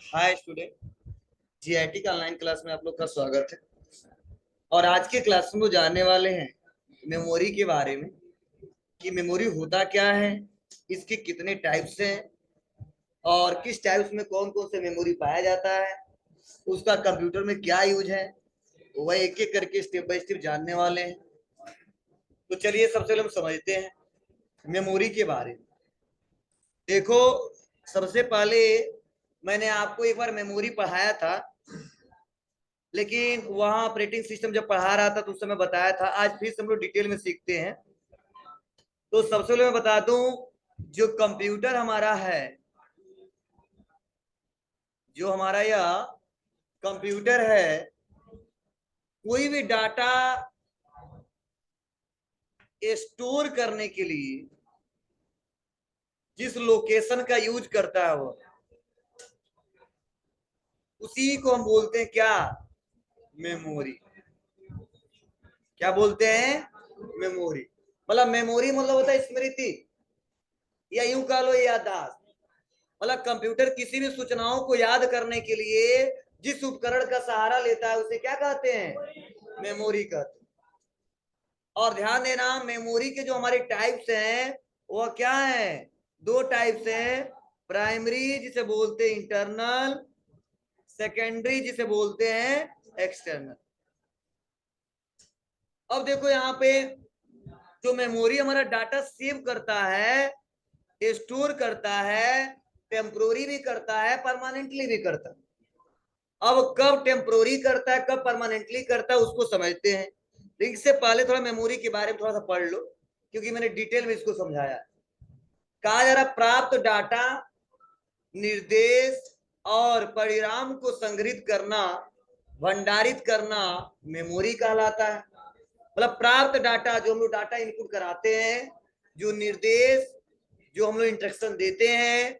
Hi student. GIT का online class में आप लोग का स्वागत है। और आज के क्लास में वो जानने वाले हैं मेमोरी के बारे में कि मेमोरी होता क्या है, इसके कितने टाइप्स हैं और किस टाइप्स में कौन कौन से मेमोरी पाया जाता है, उसका कंप्यूटर में क्या यूज है। वह एक एक करके स्टेप बाय स्टेप जानने वाले हैं। तो चलिए सबसे पहले हम समझते हैं मेमोरी के बारे में। देखो, सबसे पहले मैंने आपको एक बार मेमोरी पढ़ाया था, लेकिन वहां ऑपरेटिंग सिस्टम जब पढ़ा रहा था तो उस समय बताया था। आज फिर से हम लोग डिटेल में सीखते हैं। तो सबसे पहले मैं बता दूं, जो कंप्यूटर हमारा है, जो हमारा यह कंप्यूटर है, कोई भी डाटा स्टोर करने के लिए जिस लोकेशन का यूज करता है वो, उसी को हम बोलते हैं क्या? मेमोरी। क्या बोलते हैं? मेमोरी। मतलब मेमोरी मतलब होता है स्मृति, या यूं कह लो याददाश्त। मतलब कंप्यूटर किसी भी सूचनाओं को याद करने के लिए जिस उपकरण का सहारा लेता है उसे क्या कहते हैं? मेमोरी कहते हैं। और ध्यान देना, मेमोरी के जो हमारे टाइप्स हैं वह क्या है? दो टाइप्स हैं। प्राइमरी जिसे बोलते हैं इंटरनल, सेकेंडरी जिसे बोलते हैं एक्सटर्नल। अब देखो यहाँ पे जो मेमोरी हमारा डाटा सेव करता है, स्टोर करता है, टेम्पोररी भी करता है, परमानेंटली भी करता है। अब कब टेम्पोररी करता है, कब परमानेंटली करता है, उसको समझते हैं। तो इससे पहले थोड़ा मेमोरी के बारे में थोड़ा सा पढ़ लो, क्योंकि मैंने डिटेल में इसको समझाया। कहा जा रहा प्राप्त डाटा, निर्देश और परिणाम को संग्रहित करना, भंडारित करना मेमोरी कहलाता है। मतलब प्राप्त डाटा, जो हम लोग डाटा इनपुट कराते हैं, जो निर्देश जो हम लोग इंस्ट्रक्शन देते हैं,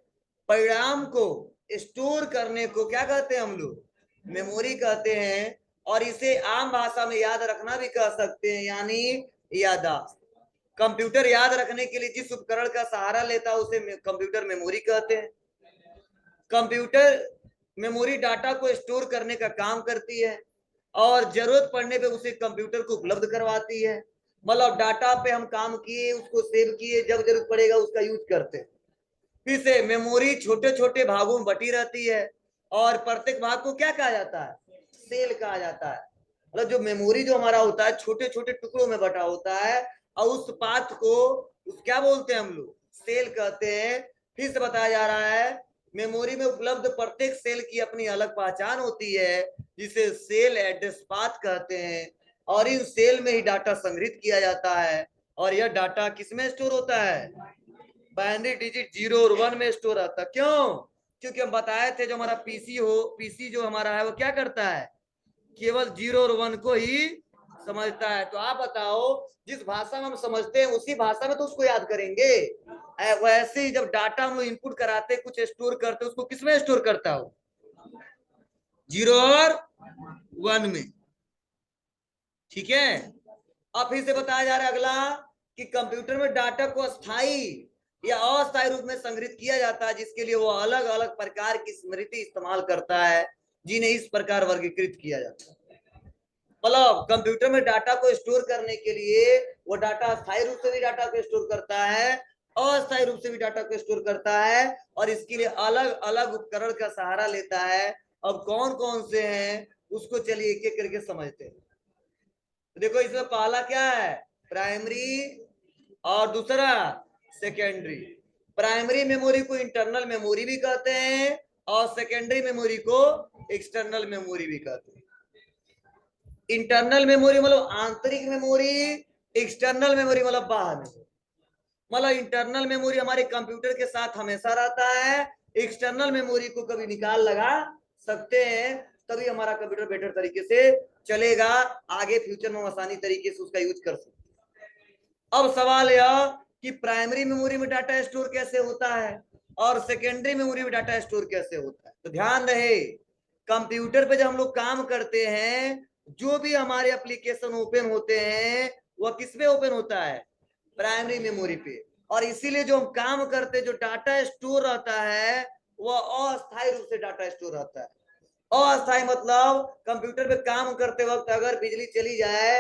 परिणाम को स्टोर करने को क्या कहते हैं हम लोग? मेमोरी कहते हैं। और इसे आम भाषा में याद रखना भी कह सकते हैं, यानी याददाश्त। कंप्यूटर याद रखने के लिए जिस उपकरण का सहारा लेता है उसे कंप्यूटर मेमोरी कहते हैं। कंप्यूटर मेमोरी डाटा को स्टोर करने का काम करती है और जरूरत पड़ने पे उसे कंप्यूटर को उपलब्ध करवाती है। मतलब डाटा पे हम काम किए, उसको सेव किए, जब जरूरत पड़ेगा उसका यूज करते हैं। फिर से मेमोरी छोटे छोटे भागों में बटी रहती है और प्रत्येक भाग को क्या कहा जाता है? सेल कहा जाता है। मतलब जो मेमोरी जो हमारा होता है छोटे छोटे टुकड़ों में बटा होता है, और उस पाथ को उस क्या बोलते हैं हम लोग? सेल कहते हैं। फिर से बताया जा रहा है, मेमोरी में उपलब्ध प्रत्येक सेल की अपनी अलग पहचान होती है, जिसे सेल एड्रेस पाथ कहते हैं। और इन सेल में ही डाटा संग्रहित किया जाता है। और यह डाटा किसमें स्टोर होता है? बाइनरी डिजिट 0 और 1 में स्टोर आता। क्यों? क्योंकि हम बताए थे जो हमारा पीसी जो हमारा है वो क्या करता है? केवल 0 और 1 को ही समझता है। तो आप बताओ, जिस भाषा में हम समझते हैं उसी भाषा में तो उसको याद करेंगे। वैसे ही जब डाटा हम इनपुट कराते, कुछ स्टोर करते, उसको किसमें स्टोर करता हो? 0 और 1 में। ठीक है। अब फिर से बताया जा रहा है अगला, कि कंप्यूटर में डाटा को स्थायी या अस्थायी रूप में संग्रहित किया जाता है, जिसके लिए वो अलग अलग प्रकार की स्मृति इस्तेमाल करता है, जिन्हें इस प्रकार वर्गीकृत किया जाता है। मतलब कंप्यूटर में डाटा को स्टोर करने के लिए वो डाटा स्थायी रूप से भी डाटा को स्टोर करता है, अस्थायी रूप से भी डाटा को स्टोर करता है, और इसके लिए अलग अलग उपकरण का सहारा लेता है। अब कौन कौन से हैं उसको चलिए एक एक करके समझते हैं। तो देखो, इसमें पहला क्या है? प्राइमरी, और दूसरा सेकेंडरी। प्राइमरी मेमोरी को इंटरनल मेमोरी भी कहते हैं, और सेकेंडरी मेमोरी को एक्सटर्नल मेमोरी भी कहते हैं। इंटरनल मेमोरी मतलब आंतरिक मेमोरी, एक्सटर्नल मेमोरी मतलब बाहर मेमोरी। मतलब इंटरनल मेमोरी हमारे कंप्यूटर के साथ हमेशा रहता है, एक्सटर्नल मेमोरी को कभी निकाल लगा सकते हैं, तभी हमारा कंप्यूटर बेटर तरीके से चलेगा, आगे फ्यूचर में आसानी तरीके से उसका यूज कर सकते हैं। अब सवाल यह कि प्राइमरी मेमोरी में डाटा स्टोर कैसे होता है और सेकेंडरी मेमोरी में डाटा स्टोर कैसे होता है। तो ध्यान रहे, कंप्यूटर पे जब हम लोग काम करते हैं, जो भी हमारे एप्लीकेशन ओपन होते हैं वह किस पे ओपन होता है? प्राइमरी मेमोरी पे। और इसीलिए जो हम काम करते, जो डाटा स्टोर रहता है, वह अस्थायी रूप से डाटा स्टोर रहता है। अस्थायी मतलब कंप्यूटर पे काम करते वक्त अगर बिजली चली जाए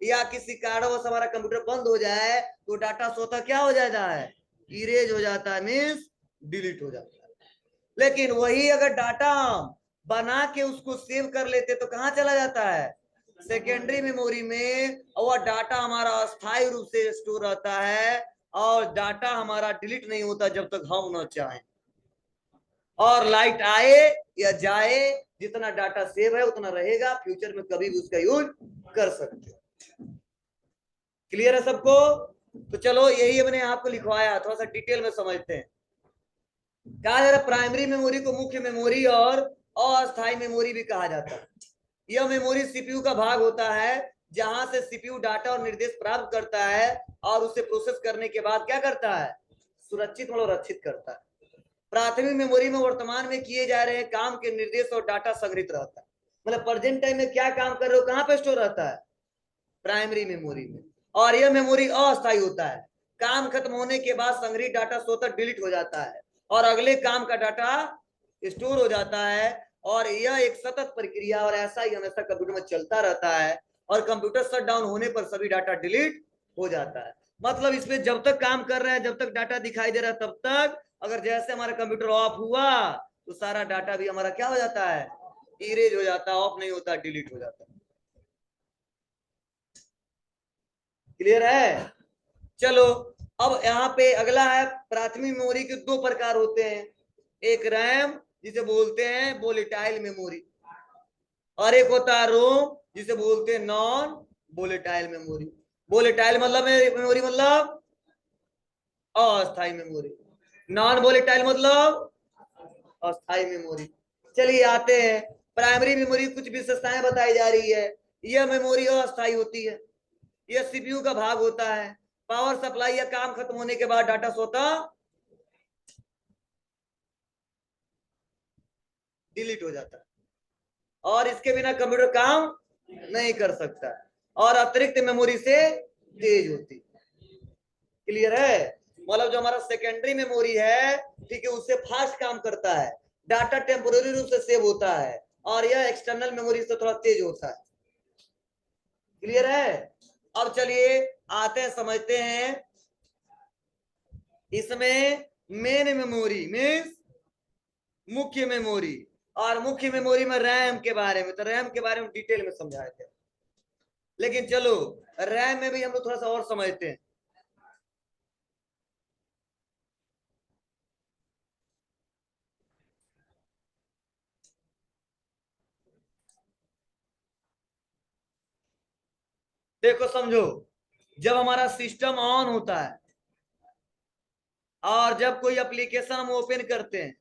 या किसी कारणवश हमारा कंप्यूटर बंद हो जाए तो डाटा स्वतः क्या हो जाता है, इरेज हो जाता है, मीन्स डिलीट हो जाता है। लेकिन वही अगर डाटा बना के उसको सेव कर लेते तो कहां चला जाता है, सेकेंडरी मेमोरी में, और वह डाटा हमारा अस्थायी रूप से स्टोर रहता है और डाटा हमारा डिलीट नहीं होता जब तक हम न चाहें। और लाइट आए या जाए, जितना डाटा सेव है उतना रहेगा, फ्यूचर में कभी भी उसका यूज कर सकते हो। क्लियर है सबको? तो चलो यही हमने आपको लिखवाया, थोड़ा सा डिटेल में समझते हैं। कहा जा रहा प्राइमरी मेमोरी को मुख्य मेमोरी और अस्थायी मेमोरी भी कहा जाता है। यह मेमोरी सीपीयू का भाग होता है जहां से सीपीयू डाटा और निर्देश प्राप्त करता है और उसे प्रोसेस करने के बाद क्या करता है, सुरक्षित और रक्षित करता है। प्राथमिक मेमोरी में वर्तमान में किए जा रहे काम के निर्देश और डाटा संग्रहित रहता है। मतलब प्रेजेंट टाइम में क्या काम कर रहे हो कहां पे स्टोर रहता है, प्राइमरी मेमोरी में। और यह मेमोरी अस्थायी होता है, काम खत्म होने के बाद संग्रहित डाटा स्वतः डिलीट हो जाता है और अगले काम का डाटा स्टोर हो जाता है। और यह एक सतत प्रक्रिया और ऐसा ही हमेशा कंप्यूटर में चलता रहता है और कंप्यूटर शट डाउन होने पर सभी डाटा डिलीट हो जाता है। मतलब इसमें जब तक काम कर रहा है, जब तक डाटा दिखाई दे रहा है तब तक, अगर जैसे हमारा कंप्यूटर ऑफ हुआ तो सारा डाटा भी हमारा क्या हो जाता है, इरेज हो जाता है, ऑफ नहीं होता, डिलीट हो जाता है। क्लियर है? चलो अब यहाँ पे अगला है, प्राथमिक मेमोरी के दो प्रकार होते हैं, एक रैम जिसे बोलते हैं वोलेटाइल मेमोरी, और एक होता है रोम जिसे बोलते हैं नॉन वोलेटाइल मेमोरी। वोलेटाइल मतलब मेमोरी मतलब अस्थायी मेमोरी, नॉन वोलेटाइल मतलब अस्थायी मेमोरी। चलिए आते हैं, प्राइमरी मेमोरी कुछ विशेषताएं बताई जा रही है। यह मेमोरी अस्थायी होती है, यह सीपीयू का भाग होता है, पावर सप्लाई या काम खत्म होने के बाद डाटा स्वतः डिलीट हो जाता है और इसके बिना कंप्यूटर काम नहीं कर सकता, और अतिरिक्त मेमोरी से तेज होती। क्लियर है? मतलब जो हमारा सेकेंडरी मेमोरी है, ठीक है, उससे फास्ट काम करता है, डाटा टेम्पोररी रूप से सेव होता है, और यह एक्सटर्नल मेमोरी से थोड़ा तेज होता है। क्लियर है? अब चलिए आते हैं, समझते हैं। इसमें मेन मेमोरी मीन्स मुख्य मेमोरी, और मुख्य मेमोरी में रैम के बारे में, तो रैम के बारे में डिटेल में समझाए थे, लेकिन चलो रैम में भी हम लोग थोड़ा सा और समझते हैं। देखो समझो, जब हमारा सिस्टम ऑन होता है और जब कोई एप्लीकेशन हम ओपन करते हैं,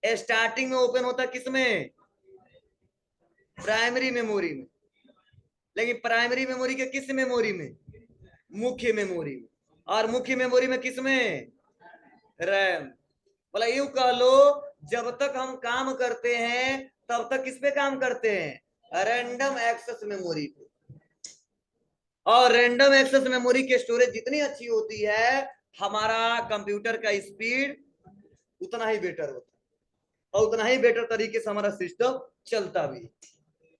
स्टार्टिंग में ओपन होता है किसमें, प्राइमरी मेमोरी में, लेकिन प्राइमरी मेमोरी के किस मेमोरी में, मुख्य मेमोरी में, और मुख्य मेमोरी में किसमें, रैम। मतलब यूं कह लो, जब तक हम काम करते हैं तब तक किस पे काम करते हैं, रैंडम एक्सेस मेमोरी पे। और रैंडम एक्सेस मेमोरी की स्टोरेज जितनी अच्छी होती है, हमारा कंप्यूटर का स्पीड उतना ही बेटर होता है और उतना ही बेटर तरीके से हमारा सिस्टम चलता भी।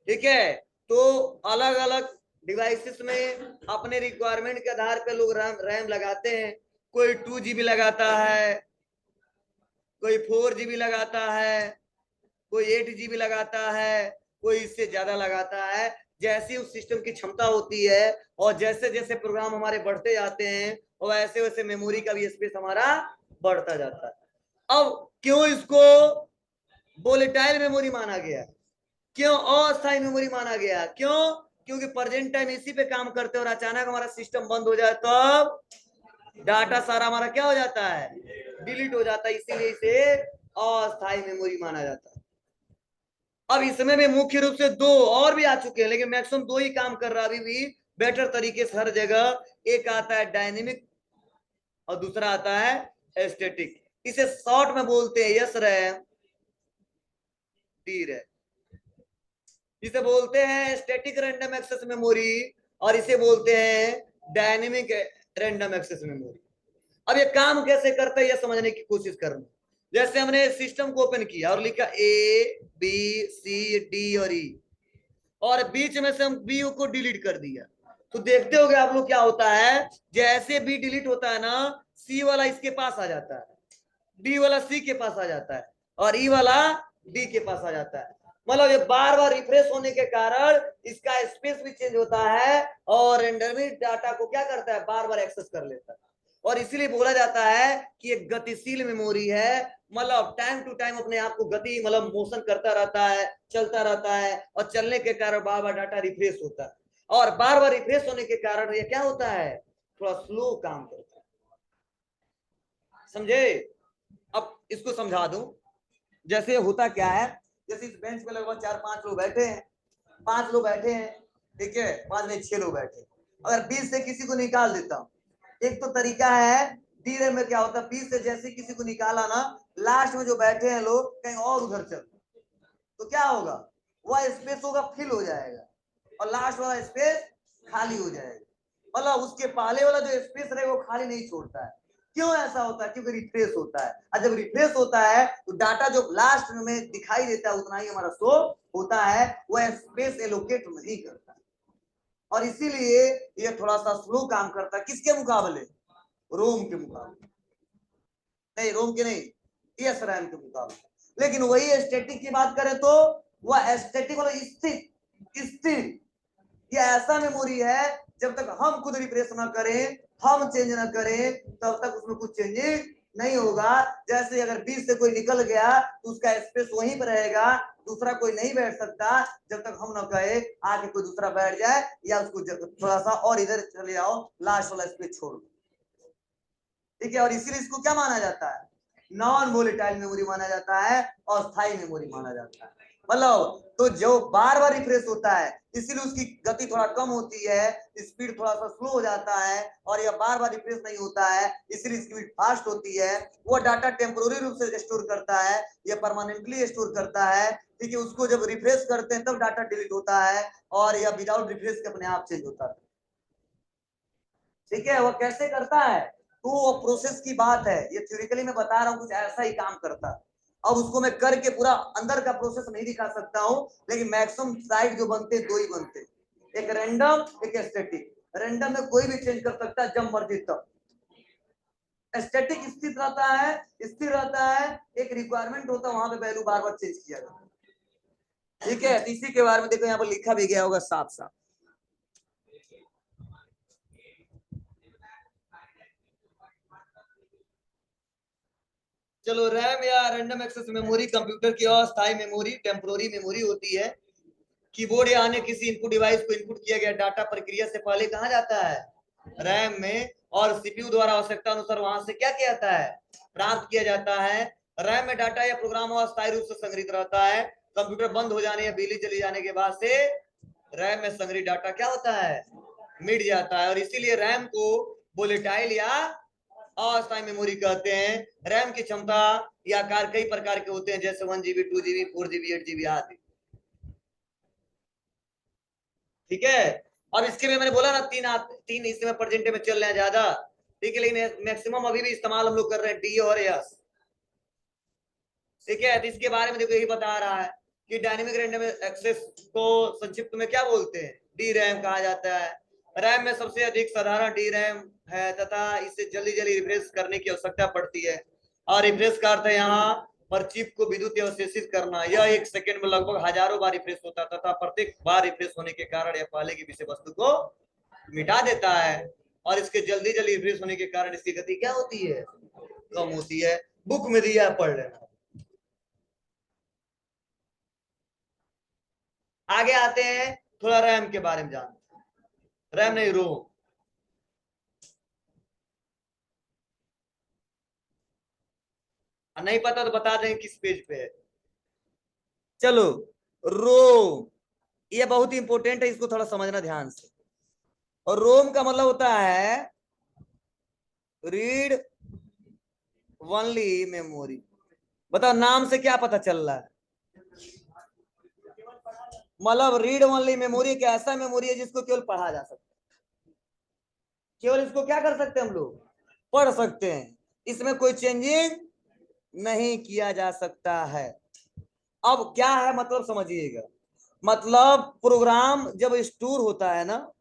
ठीक है? तो अलग अलग डिवाइसेस में अपने रिक्वायरमेंट के आधार पर लोग रैम लगाते हैं। कोई 2 GB लगाता है, कोई 4 GB लगाता है, कोई 8 GB लगाता है, कोई इससे ज्यादा लगाता है, जैसी उस सिस्टम की क्षमता होती है। और जैसे जैसे प्रोग्राम हमारे बढ़ते जाते हैं और वैसे वैसे मेमोरी का भी स्पेस हमारा बढ़ता जाता है। अब क्यों इसको वोलेटाइल मेमोरी माना गया, क्यों अस्थायी मेमोरी माना गया, क्यों? क्योंकि प्रेजेंट टाइम इसी पे काम करते हैं और अचानक हमारा सिस्टम बंद हो जाए तब डाटा सारा हमारा क्या हो जाता है, डिलीट हो जाता है, इसीलिए इसे अस्थायी मेमोरी माना जाता है। अब इसमें भी मुख्य रूप से दो और भी आ चुके हैं, लेकिन मैक्सिमम दो ही काम कर रहा है अभी भी बेटर तरीके से हर जगह। एक आता है डायनेमिक और दूसरा आता है स्टैटिक। इसे शॉर्ट में बोलते हैं यस रैम, डी रैम। इसे बोलते हैं स्टैटिक रैंडम एक्सेस मेमोरी और इसे बोलते हैं डायनेमिक रैंडम एक्सेस मेमोरी। अब ये काम कैसे करता है यह समझने की कोशिश करना। जैसे हमने सिस्टम को ओपन किया और लिखा ए बी सी डी और ई, और बीच में से हम बी को डिलीट कर दिया, तो देखते होगे आप लोग क्या होता है, जैसे बी डिलीट होता है ना, सी वाला इसके पास आ जाता है, डी वाला सी के पास आ जाता है, और ई वाला डी के पास आ जाता है। मतलब ये बार बार रिफ्रेश होने के कारण इसका स्पेस भी चेंज होता है और रेंडमली डाटा को क्या करता है, बार बार एक्सेस कर लेता है। और इसीलिए बोला जाता है कि एक गतिशील मेमोरी है, मतलब टाइम टू टाइम अपने आप को गति मतलब मोशन करता रहता है, चलता रहता है, और चलने के कारण बार बार डाटा रिफ्रेश होता है, और बार बार रिफ्रेश होने के कारण ये क्या होता है, थोड़ा स्लो काम करता है। समझे? अब इसको समझा दूं, जैसे होता क्या है, जैसे इस बेंच पे लगभग 4-5 लोग बैठे हैं, 5 लोग बैठे हैं, ठीक है, 5 नहीं 6 लोग बैठे, अगर 20 से किसी को निकाल देता हूं, एक तो तरीका है, डी में क्या होता है, 20 से जैसे किसी को निकाला ना, लास्ट में जो बैठे हैं लोग कहीं और उधर चल, तो क्या होगा, वह स्पेस होगा फिल हो जाएगा, और लास्ट वाला स्पेस खाली हो जाएगा, मतलब उसके पहले वाला जो स्पेस रहेगा वो खाली नहीं छोड़ता है। क्यों ऐसा होता है? क्योंकि रिफ्रेश होता है, और जब रिफ्रेश होता है तो डाटा जो लास्ट में दिखाई देता है उतना ही हमारा शो होता है, वह स्पेस एलोकेट नहीं करता है, और इसीलिए ये थोड़ा सा स्लो काम करता है। किसके मुकाबले? रोम के मुकाबले, नहीं रोम के नहीं, एस रैम के मुकाबले। लेकिन वही स्टैटिक की बात करें तो वह स्टैटिक वाला स्थिर, ये ऐसा मेमोरी है, जब तक हम खुद रिफ्रेश ना करें, हम चेंज ना करें, तब तक उसमें कुछ चेंजेस नहीं होगा। जैसे अगर 20 से कोई निकल गया तो उसका स्पेस वहीं पर रहेगा, दूसरा कोई नहीं बैठ सकता जब तक हम ना कहे आके कोई दूसरा बैठ जाए, या उसको थोड़ा सा और इधर चले आओ, लास्ट वाला स्पेस छोड़ दो, ठीक है। और इसीलिए इसको क्या माना जाता है, नॉन वोलेटाइल मेमोरी माना जाता है, और स्थायी मेमोरी माना जाता है। मतलब तो जो बार बार रिफ्रेश होता है, इसीलिए उसकी गति थोड़ा कम होती है, स्पीड थोड़ा सा स्लो हो जाता है, और यह बार बार रिफ्रेश नहीं होता है, इसलिए स्पीड फास्ट होती है। वो डाटा टेम्पोररी रूप से स्टोर करता है, यह परमानेंटली स्टोर करता है, ठीक है। उसको जब रिफ्रेश करते हैं तब डाटा डिलीट होता है, और यह विदाउट रिफ्रेश के अपने आप चेंज होता है, ठीक है। वो कैसे करता है, तो वो प्रोसेस की बात है, ये थ्योरिटिकली मैं बता रहा हूँ, कुछ ऐसा ही काम करता है। अब उसको मैं करके पूरा अंदर का प्रोसेस नहीं दिखा सकता हूँ, लेकिन मैक्सिमम साइड जो बनते दो ही बनते, एक रैंडम एक स्टैटिक। रैंडम में कोई भी चेंज कर सकता है जब मर्जी तब, स्टैटिक स्थिर रहता है, एक रिक्वायरमेंट होता है, वहां पे वैल्यू बार बार चेंज किया जाता है, ठीक है। इसी के बारे में देखो यहाँ पर लिखा भी गया होगा साफ साफ। चलो, रैम या रैंडम एक्सेस मेमोरी कंप्यूटर की अस्थायी मेमोरी, टेम्पोररी मेमोरी होती है। कीबोर्ड या अन्य किसी इनपुट डिवाइस को इनपुट किया गया डाटा प्रक्रिया से पहले कहाँ जाता है, रैम में, और सीपीयू द्वारा आवश्यकता अनुसार वहां से क्या किया जाता है, प्राप्त किया जाता है। रैम में डाटा या प्रोग्राम अस्थायी रूप से संग्रहित रहता है। कंप्यूटर बंद हो जाने या बिजली चली जाने के बाद से रैम में संग्रहित डाटा क्या होता है, मिट जाता है, और इसीलिए रैम को वोलेटाइल या अस्थायी मेमोरी कहते हैं। रैम की क्षमता या आकार कई प्रकार के होते हैं, जैसे 1 GB 2 GB 4 GB 8 GB आदि, ठीक है। अब इसके में मैंने बोला ना, तीन इसमें प्रेजेंट में चल रहे हैं ज्यादा, ठीक है, लेकिन मैक्सिमम अभी भी इस्तेमाल हम लोग कर रहे हैं डी और एस, ठीक है। तो इसके बारे में देखो यही बता रहा है कि डायनेमिक रैंडम एक्सेस को संक्षिप्त में क्या बोलते हैं, डी रैम कहा जाता है। रैम में सबसे अधिक साधारण डी रैम है, तथा इसे जल्दी जल्दी रिफ्रेश करने की आवश्यकता पड़ती है, और रिफ्रेश का अर्थ है यहाँ पर चिप को विद्युत अवशेषित करना। यह 1 सेकंड में लगभग हजारों बार रिफ्रेश होता है, तथा प्रत्येक बार रिफ्रेश होने के कारण यह पहले की विषय वस्तु को मिटा देता है, और इसके जल्दी जल्दी रिफ्रेश होने के कारण इसकी गति क्या होती है, कम होती है। बुक में दिया है, पढ़ लेना। आगे आते हैं, थोड़ा रैम के बारे में जानते हैं, रैम नहीं रोम। नहीं पता तो बता दें किस पेज पे है। चलो, रोम, ये बहुत इंपॉर्टेंट है, इसको थोड़ा समझना ध्यान से। और रोम का मतलब होता है रीड ओनली मेमोरी। बताओ नाम से क्या पता चल रहा है, मतलब रीड ओनली मेमोरी एक ऐसा मेमोरी है जिसको केवल पढ़ा जा सकता है, केवल इसको क्या कर सकते हैं हम लोग, पढ़ सकते हैं, इसमें कोई चेंजिंग नहीं किया जा सकता है। अब क्या है मतलब समझिएगा, मतलब प्रोग्राम जब स्टोर होता है ना,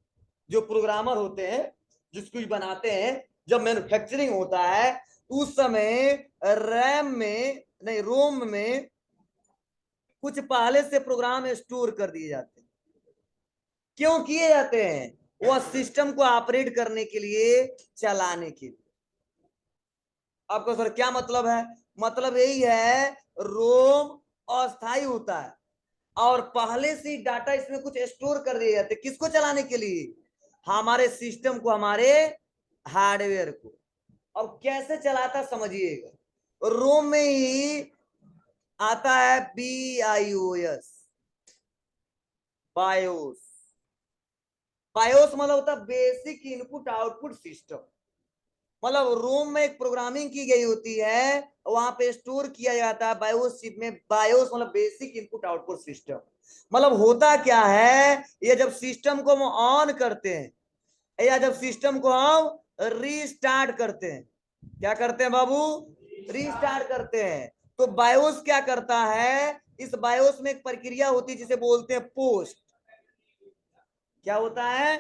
जो प्रोग्रामर होते हैं जिसको बनाते हैं, जब मैन्युफैक्चरिंग होता है उस समय रैम में नहीं रोम में कुछ पहले से प्रोग्राम स्टोर कर दिए जाते हैं। क्यों किए जाते हैं? वह सिस्टम को ऑपरेट करने के लिए, चलाने के लिए। आपको सर क्या मतलब है? मतलब यही है, रोम अस्थायी होता है और पहले से डाटा इसमें कुछ स्टोर कर दिए जाते, किसको चलाने के लिए? हमारे सिस्टम को, हमारे हार्डवेयर को। अब कैसे चलाता समझिएगा, रोम में ही आता है BIOS, बायोस। बायोस मतलब होता है बेसिक इनपुट आउटपुट सिस्टम। मतलब रोम में एक प्रोग्रामिंग की गई होती है, वहां पे स्टोर किया जाता है बायोस चिप में। बायोस मतलब बेसिक इनपुट आउटपुट सिस्टम। मतलब होता क्या है, ये जब सिस्टम को हम ऑन करते हैं या जब सिस्टम को हम रीस्टार्ट करते हैं, क्या करते हैं बाबू? रीस्टार्ट करते हैं। तो बायोस क्या करता है, इस बायोस में एक प्रक्रिया होती है जिसे बोलते हैं पोस्ट। क्या होता है?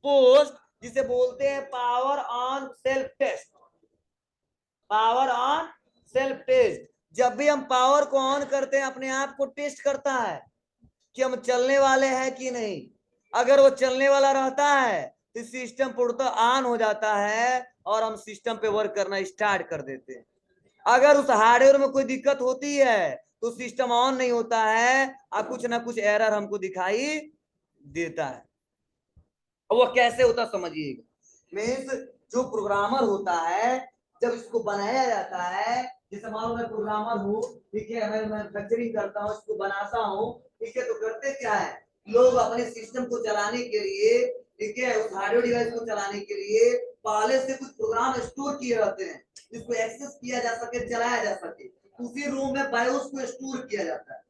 पोस्ट, जिसे बोलते हैं power on self test. Power on self test. जब भी हम पावर को ऑन करते हैं, अपने आप को टेस्ट करता है कि हम चलने वाले हैं कि नहीं। अगर वो चलने वाला रहता है तो सिस्टम पूर्णतः ऑन हो जाता है और हम सिस्टम पे वर्क करना स्टार्ट कर देते हैं। अगर उस हार्डवेयर में कोई दिक्कत होती है तो सिस्टम ऑन नहीं होता है और कुछ ना कुछ एरर हमको दिखाई देता है। वो कैसे होता समझिएगा, मीन्स जो प्रोग्रामर होता है जब इसको बनाया जाता है, जैसे मान लो मैं प्रोग्रामर हूँ, ठीक है, मैं मैन्युफैक्चरिंग करता हूँ, इसको बनाता हूँ, ठीक है, तो करते क्या है, लोग अपने सिस्टम को चलाने के लिए, ठीक है, उस हार्डवेयर डिवाइस को चलाने के लिए पहले से कुछ प्रोग्राम स्टोर किए रहते हैं जिसको एक्सेस किया जा सके, चलाया जा सके। उसी रूम में बायोस को स्टोर किया जाता है।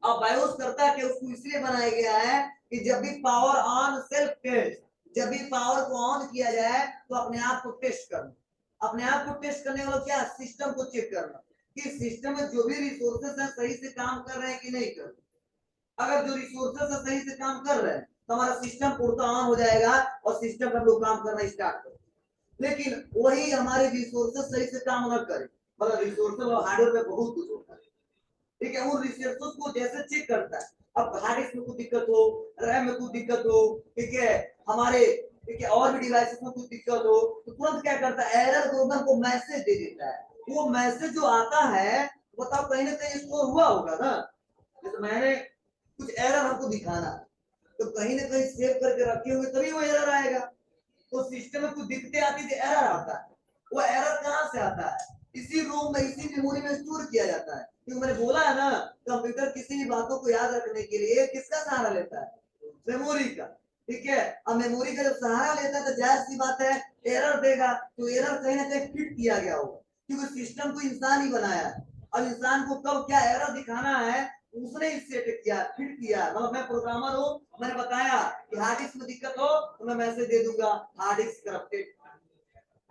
अब बायोस करता है कि उसको इसलिए बनाया गया है कि जब भी पावर ऑन सेल्फ टेस्ट, जब भी पावर को ऑन किया जाए तो अपने आप को टेस्ट करना। अपने आप को टेस्ट करने वाला क्या, सिस्टम को चेक करना कि सिस्टम में जो भी रिसोर्सेस है सही से काम कर रहे हैं कि नहीं कर रहे। अगर जो रिसोर्सेस है सही से काम कर रहे हैं तो हमारा सिस्टम पूर्णतः ऑन हो जाएगा और सिस्टम में हम लोग काम करना स्टार्ट करें। लेकिन वही हमारे रिसोर्सेस सही से काम न करे, मतलब रिसोर्सेस और हार्डवेयर में बहुत कुछ होता है, ठीक है, उन रिसोर्सेस को जैसे चेक करता है। अब हार्ड डिस्क में कुछ दिक्कत हो, रैम में कुछ दिक्कत हो, ठीक है, हमारे, ठीक है, और भी डिवाइसेस में कुछ दिक्कत हो, तो तुरंत क्या करता है, एरर प्रोग्राम को मैसेज दे देता है। वो मैसेज जो आता है, बताओ कहीं ना कहीं स्टोर हुआ होगा ना। जैसे मैंने कुछ एरर हमको दिखाना, तो कहीं ना कहीं सेव करके रखे होंगे तभी वो एरर आएगा। तो सिस्टम में कुछ दिक्कतें आती थी, एरर आता है। वो एरर कहां से आता है? इसी रूम में, इसी मेमोरी में स्टोर किया जाता है। क्योंकि मैंने बोला है ना, कंप्यूटर किसी भी बातों को याद रखने के लिए किसका सहारा लेता है? मेमोरी का। ठीक है, अब मेमोरी का जब सहारा लेता है तो जाहिर सी बात है एरर देगा। तो एरर कहीं ना कहीं फिट किया गया होगा, क्योंकि सिस्टम को इंसान ही बनाया है और इंसान को कब क्या एरर दिखाना है उसने सेट किया, फिट किया। मतलब मैं प्रोग्रामर हूँ, मैंने बताया कि हार्ड डिस्क में दिक्कत हो तो मैं मैसेज दे दूंगा हार्ड डिस्क करप्टेड,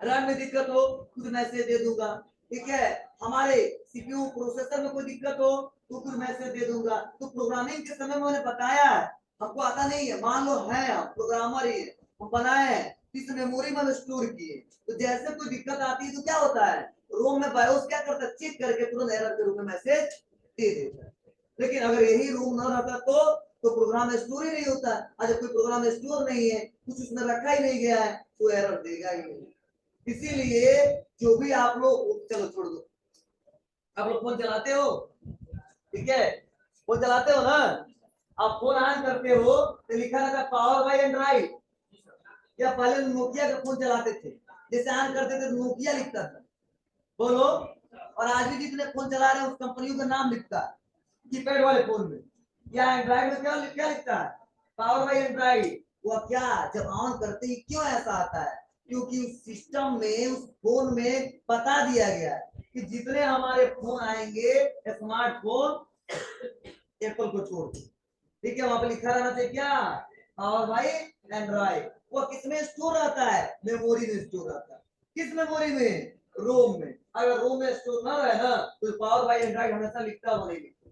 रैम में दिक्कत हो कुछ मैसेज दे दूंगा, ठीक है, हमारे सीपीयू प्रोसेसर में कोई दिक्कत हो तो कुछ मैसेज दे दूंगा। तो प्रोग्रामिंग के समय में मैंने बताया है, हमको आता नहीं है, मान लो है हम प्रोग्रामर ही है, हम बनाए हैं, इस मेमोरी में स्टोर किए, तो जैसे कोई दिक्कत आती है तो क्या होता है, रोम में बायोस क्या करता है, चेक करके तुरंत एरर के रूप में मैसेज दे देता है। लेकिन अगर यही रूम न रहता तो प्रोग्राम स्टोर ही नहीं होता। जब कोई प्रोग्राम स्टोर नहीं है, कुछ उसमें रखा ही नहीं गया है, तो एरर देगा ही नहीं। इसीलिए जो भी आप लोग, चलो छोड़ दो, आप लोग फोन चलाते हो, ठीक है, फोन चलाते हो ना, आप फोन ऑन करते हो तो लिखा रहता पावर बाय एंड्रॉइड, या पहले नोकिया का फोन चलाते थे, जैसे ऑन करते थे तो नोकिया लिखता था, बोलो, और आज भी जितने फोन चला रहे हैं उस कंपनियों का नाम लिखता है कीपैड वाले फोन में, या एंड्रॉइड में क्या लिखता है, पावर बाय एंड्रॉइड। वो क्या, जब ऑन करते ही क्यों ऐसा आता है, क्योंकि उस सिस्टम में, उस फोन में बता दिया गया है कि जितने हमारे फोन आएंगे स्मार्टफोन एप्पल को छोड़ के, ठीक है, वहां पे लिखा रहना चाहिए क्या, पावर बाय एंड्रॉइड। वो किसमें स्टोर रहता है, मेमोरी में स्टोर रहता है। किस मेमोरी में, रोम में। अगर रूम में स्टोर ना रहे ना तो पावर बाई एंड्रॉइड हमेशा लिखता हुआ नहीं लिखता।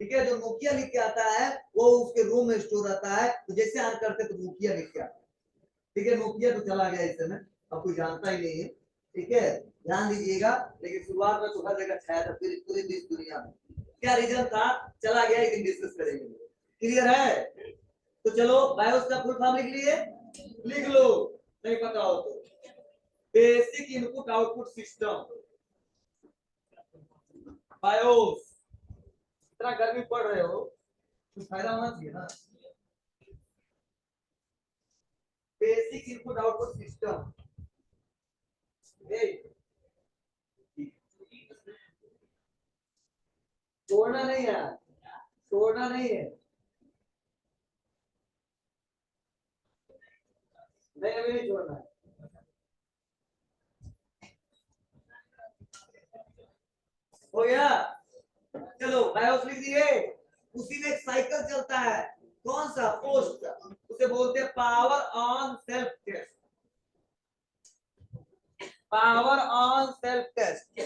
ठीक है, जो नोकिया लिख के आता है वो उसके रूम में स्टोर रहता है, तो जैसे ऑन करते तो नोकिया लिख के आता है। ठीक है, नोकिया तो चला गया इस समय, अब कोई जानता ही नहीं है। ठीक है, ध्यान दीजिएगा, लेकिन शुरुआत में तो हर जगह छाया था, फिर पूरी देश दुनिया में क्या रीजन था, चला गया, लेकिन डिस्कस करेंगे। क्लियर है? तो चलो बायोस का फुल फॉर्म लिख लिए, लिख लो, नहीं पता हो तो। Basic input output system, BIOS. इतना गर्मी पड़ रहे हो, कुछ फायदा होना चाहिए ना। बेसिक इनपुट आउटपुट सिस्टम, छोड़ना नहीं है, छोड़ना नहीं है। नहीं, अभी नहीं छोड़ना है। हो गया? चलो बायोस लिख दिए। उसी में एक साइकिल चलता है, कौन सा? पोस्ट, उसे बोलते हैं power on self test. Power on self test.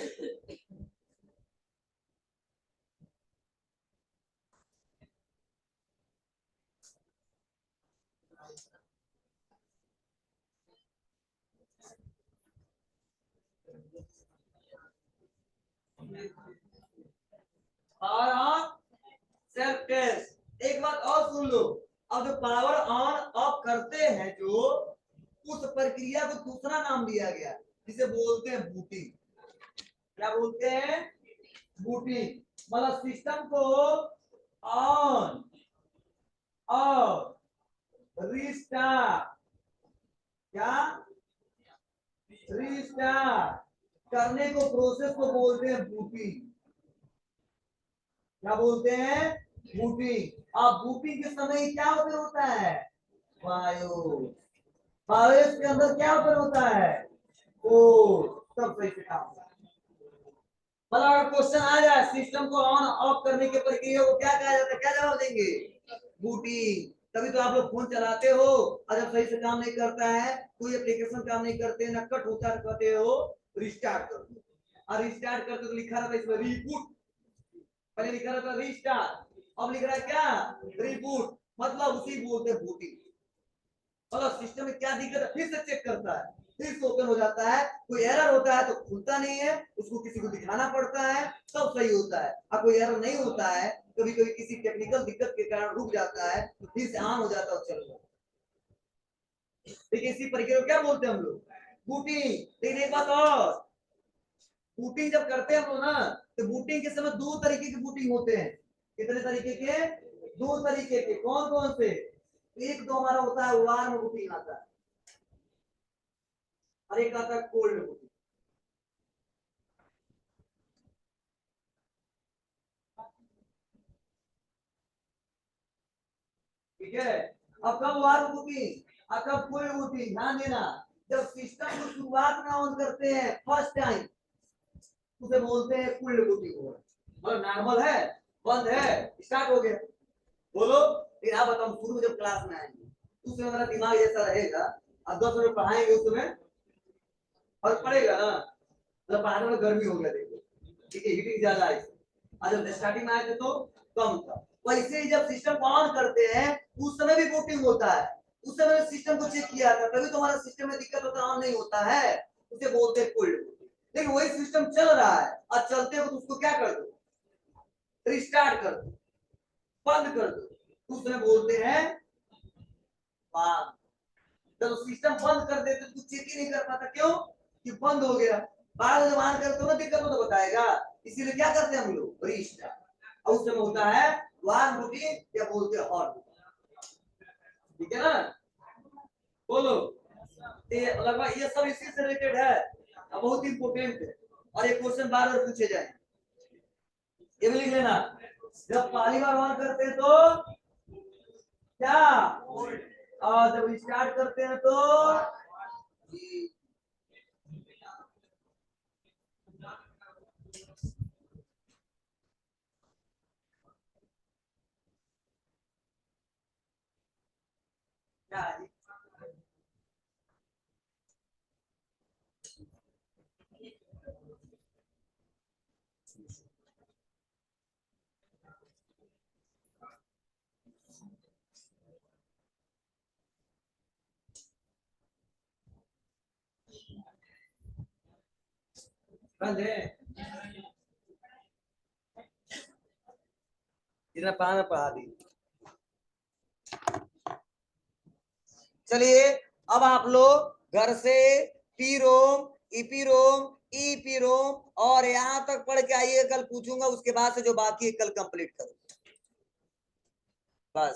Power on self test. एक बात और सुन लो, अब जो पावर ऑन ऑफ करते हैं, जो उस प्रक्रिया को दूसरा नाम दिया गया, जिसे बोलते हैं बूटिंग। क्या बोलते हैं? बूटिंग। मतलब सिस्टम को ऑन और रिस्टार्ट, क्या रिस्टार्ट करने को, प्रोसेस को बोलते हैं बूटिंग। क्या बोलते हैं? बूटिंग। अब बूटिंग के समय क्या ओपन होता है? बायोस। बायोस के अंदर क्या ओपन होता है? कोड। सब सही से काम। मतलब अगर क्वेश्चन आ जाए सिस्टम को ऑन ऑफ करने की प्रक्रिया को क्या कहा जाता है, क्या जवाब देंगे? बूटिंग। तभी तो आप लोग फोन चलाते हो और जब सही से काम नहीं करता है, कोई एप्लीकेशन काम नहीं करते ना, कट होता है, कहते हो रिस्टार्ट कर दो। और रिस्टार्ट करते तो लिखा रहता है इसमें रीबूट, पहले लिखा रहता है रिस्टार्ट, अब लिख रहा है क्या? रिबूट। मतलब उसी बोलते हैं बूटिंग। मतलब सिस्टम में क्या दिक्कत है फिर से चेक करता है, फिर से ओपन हो जाता है। कोई एरर होता है तो खुलता नहीं है, उसको किसी को दिखाना पड़ता है, तब सही होता है। अब कोई एरर नहीं होता है, कभी कभी किसी टेक्निकल दिक्कत के कारण रुक जाता है, तो फिर से ऑन हो जाता है और चल जाता है। देखिए इसी प्रक्रिया को क्या बोलते हैं हम लोग? बूटिंग। लेकिन एक बात और, बूटिंग जब करते हैं हम लोग ना, तो बूटिंग के समय दो तरीके के बूटिंग होते हैं। कितने तरीके के? दो तरीके के। कौन कौन से? एक तो हमारा होता है वार्म बूटिंग आता है, और एक आता है कोल्ड बूटिंग। ठीक है, अब कब वार्म बूटिंग और कब कोल्ड बूटिंग, ध्यान देना। जब सिस्टम को शुरुआत में ऑन करते हैं फर्स्ट टाइम, उसे बोलते हैं कोल्ड बूटिंग हो रहा है। मतलब नॉर्मल है, बंद है, स्टार्ट हो गया, बोलो। फिर आप बताओ, शुरू में जब क्लास में आएंगे उस समय मेरा दिमाग ऐसा रहेगा, अब 10 मिनट पढ़ाएंगे उस समय फर्क पड़ेगा ना। मतलब पढ़ाने में गर्मी हो गया, देखो, ठीक है, हीटिंग ज्यादा है। और जब स्टार्टिंग में आए थे तो कम था। वैसे ही जब सिस्टम को ऑन करते हैं उस समय भी बूटिंग होता है। उस समय सिस्टम को चेक किया था, तभी तो हमारा सिस्टम में दिक्कत होता है, ऑन नहीं होता है, उसे बोलते हैं कोल्ड बूटिंग। लेकिन वही सिस्टम चल रहा है और चलते हो तो उसको क्या कर दो? रिस्टार्ट कर दो, बंद कर दो, उसमें बोलते हैं वार्म। जब सिस्टम बंद कर देते तो चेक ही नहीं कर पाता, क्यों? कि बंद हो गया। बाद में जब ऑन करते हो ना दिक्कत हो तो बताएगा, इसीलिए क्या करते हैं हम लोग? रीस्टार्ट। और उस समय होता है वार्म बूटिंग या बोलते हैं हॉट बूटिंग। ठीक है ना? बोलो। ये लगभग ये सब इसी से रिलेटेड है, बहुत इंपोर्टेंट है, और एक क्वेश्चन बार बार पूछे जाए, ये भी लिख लेना। जब पहली बार ऑन करते हैं तो क्या, और जब स्टार्ट करते हैं तो क्या? इतना पढ़ा दी। चलिए अब आप लोग घर से पी रोम, ईपी रोम, ईपी रोम और यहां तक पढ़ के आइए, कल पूछूंगा उसके बाद से जो बाकी है कल कंप्लीट करो बस।